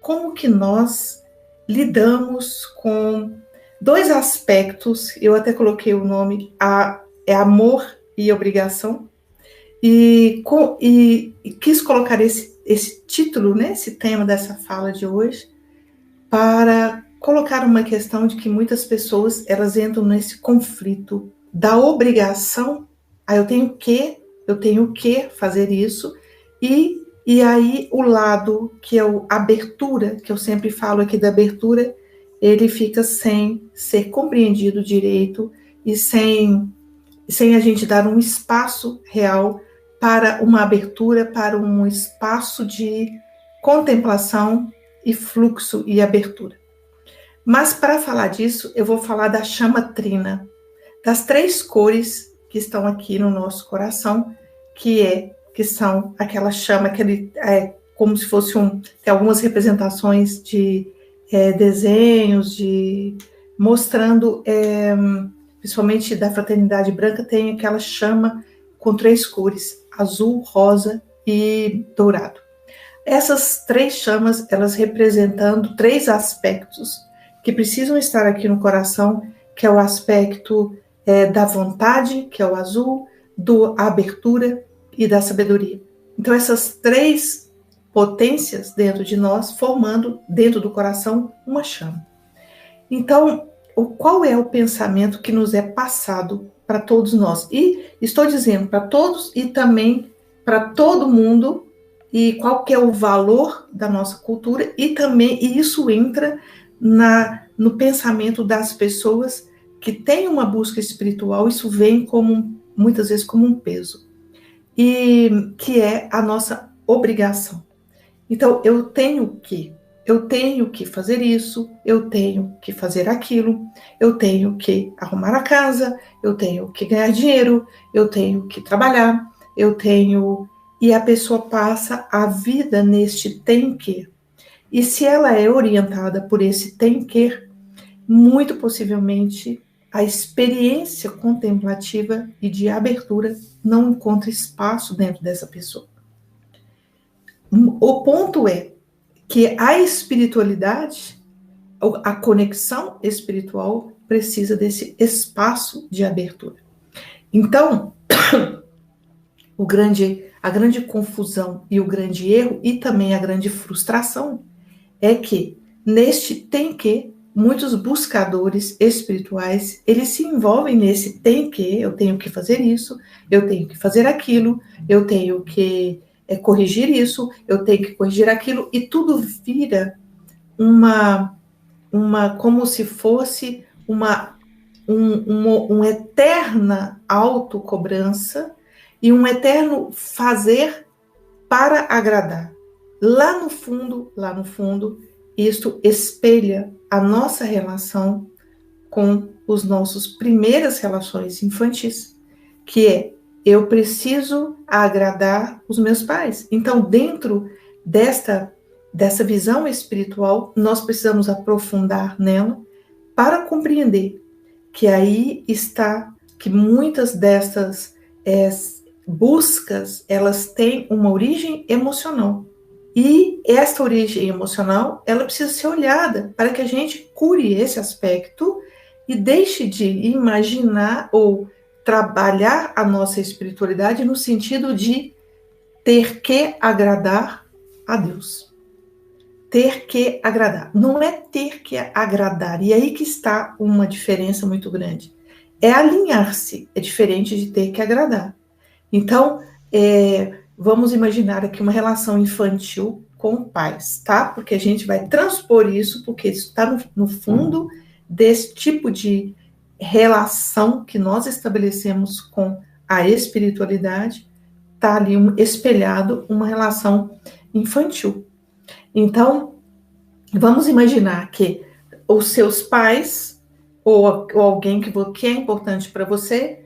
como que nós lidamos com dois aspectos. Eu até coloquei o nome, é amor e obrigação, e quis colocar esse título, né, esse tema dessa fala de hoje, para colocar uma questão de que muitas pessoas, elas entram nesse conflito da obrigação. Eu tenho que fazer isso, e aí o lado que é a abertura, que eu sempre falo aqui da abertura, ele fica sem ser compreendido direito e sem a gente dar um espaço real para uma abertura, para um espaço de contemplação e fluxo e abertura. Mas para falar disso, eu vou falar da chama trina, das 3 cores que estão aqui no nosso coração, que são aquela chama, como se fosse tem algumas representações de desenhos, mostrando, principalmente da fraternidade branca, tem aquela chama com 3 cores, azul, rosa e dourado. Essas 3 chamas, elas representando 3 aspectos que precisam estar aqui no coração, que é o aspecto da vontade, que é o azul, da abertura e da sabedoria. Então, essas 3 potências dentro de nós, formando dentro do coração uma chama. Então, qual é o pensamento que nos é passado para todos nós? E estou dizendo para todos e também para todo mundo, e qual que é o valor da nossa cultura, e isso entra no pensamento das pessoas que têm uma busca espiritual. Isso vem muitas vezes como um peso, e que é a nossa obrigação. Então, eu tenho que fazer isso, eu tenho que fazer aquilo, eu tenho que arrumar a casa, eu tenho que ganhar dinheiro, eu tenho que trabalhar, e a pessoa passa a vida neste tem que. E se ela é orientada por esse tem que, muito possivelmente a experiência contemplativa e de abertura não encontra espaço dentro dessa pessoa. O ponto é que a espiritualidade, a conexão espiritual, precisa desse espaço de abertura. Então, a grande confusão e o grande erro, e também a grande frustração, é que neste tem que, muitos buscadores espirituais, eles se envolvem nesse tem que, eu tenho que fazer isso, eu tenho que fazer aquilo, eu tenho que corrigir isso, eu tenho que corrigir aquilo, e tudo vira como se fosse uma eterna autocobrança e um eterno fazer para agradar. Lá no fundo, isto espelha a nossa relação com os nossos primeiras relações infantis, que é: eu preciso agradar os meus pais. Então, dentro dessa visão espiritual, nós precisamos aprofundar nela para compreender que aí está, que muitas dessas buscas, elas têm uma origem emocional. E essa origem emocional, ela precisa ser olhada para que a gente cure esse aspecto e deixe de imaginar ou trabalhar a nossa espiritualidade no sentido de ter que agradar a Deus. Ter que agradar. Não é ter que agradar. E aí que está uma diferença muito grande. É alinhar-se. É diferente de ter que agradar. Então, vamos imaginar aqui uma relação infantil com pais, tá? Porque a gente vai transpor isso, porque isso está no fundo desse tipo de relação que nós estabelecemos com a espiritualidade, está ali espelhado uma relação infantil. Então, vamos imaginar que os seus pais, ou alguém que é importante para você,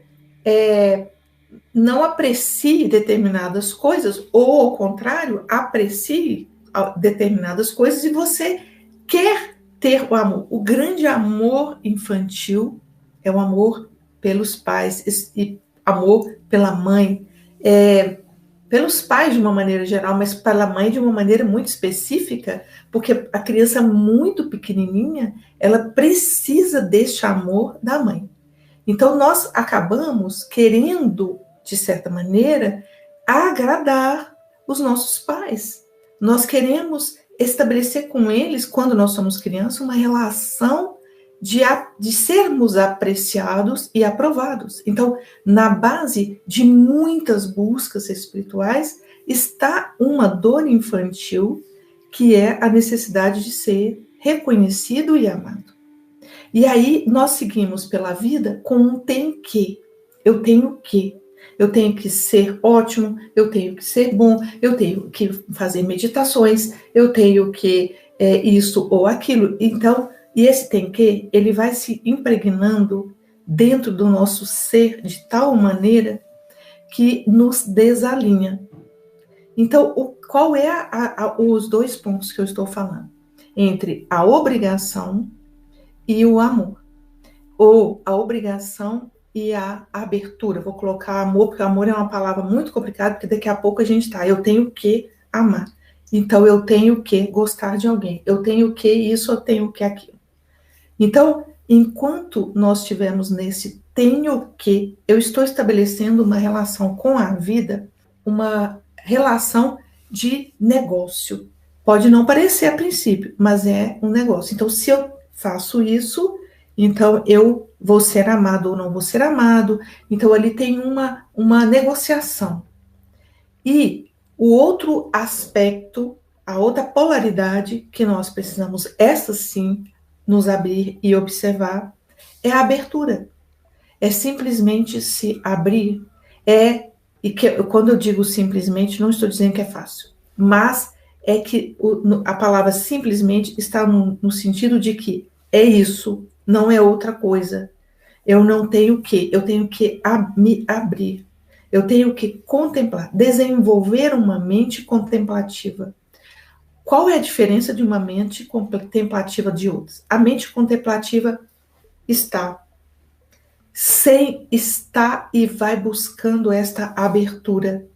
não aprecie determinadas coisas, ou ao contrário, aprecie determinadas coisas, e você quer ter o amor. O grande amor infantil é o amor pelos pais e amor pela mãe. pelos pais de uma maneira geral, mas pela mãe de uma maneira muito específica, porque a criança muito pequenininha, ela precisa deste amor da mãe. Então nós acabamos querendo, de certa maneira, agradar os nossos pais. Nós queremos estabelecer com eles, quando nós somos crianças, uma relação de sermos apreciados e aprovados. Então, na base de muitas buscas espirituais, está uma dor infantil, que é a necessidade de ser reconhecido e amado. E aí, nós seguimos pela vida com um tem que. Eu tenho que. Eu tenho que ser ótimo, eu tenho que ser bom, eu tenho que fazer meditações, eu tenho que isso ou aquilo. Então, e esse tem que, ele vai se impregnando dentro do nosso ser de tal maneira que nos desalinha. Então, qual é os dois pontos que eu estou falando? Entre a obrigação e o amor. Ou a obrigação e a abertura. Vou colocar amor, porque amor é uma palavra muito complicada, porque daqui a pouco a gente está, eu tenho que amar. Então, eu tenho que gostar de alguém. Eu tenho que isso, eu tenho que aquilo. Então, enquanto nós estivermos nesse tenho que, eu estou estabelecendo uma relação com a vida, uma relação de negócio. Pode não parecer a princípio, mas é um negócio. Então, se eu faço isso, então eu vou ser amado ou não vou ser amado. Então, ali tem uma negociação. E o outro aspecto, a outra polaridade que nós precisamos, essa sim, nos abrir e observar, é a abertura. É simplesmente se abrir. Quando eu digo simplesmente, não estou dizendo que é fácil, mas é que a palavra simplesmente está no sentido de que é isso, não é outra coisa. Eu não tenho que, eu tenho que me abrir. Eu tenho que contemplar, desenvolver uma mente contemplativa. Qual é a diferença de uma mente contemplativa de outras? A mente contemplativa está e vai buscando esta abertura,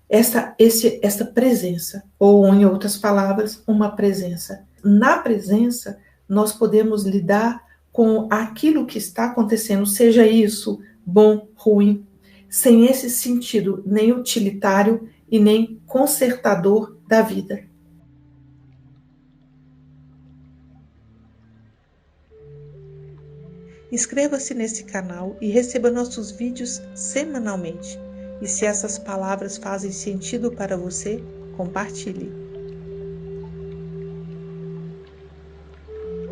essa presença, ou em outras palavras, uma presença. Na presença, nós podemos lidar com aquilo que está acontecendo, seja isso bom, ruim, sem esse sentido nem utilitário e nem consertador da vida. Inscreva-se nesse canal e receba nossos vídeos semanalmente. E se essas palavras fazem sentido para você, compartilhe.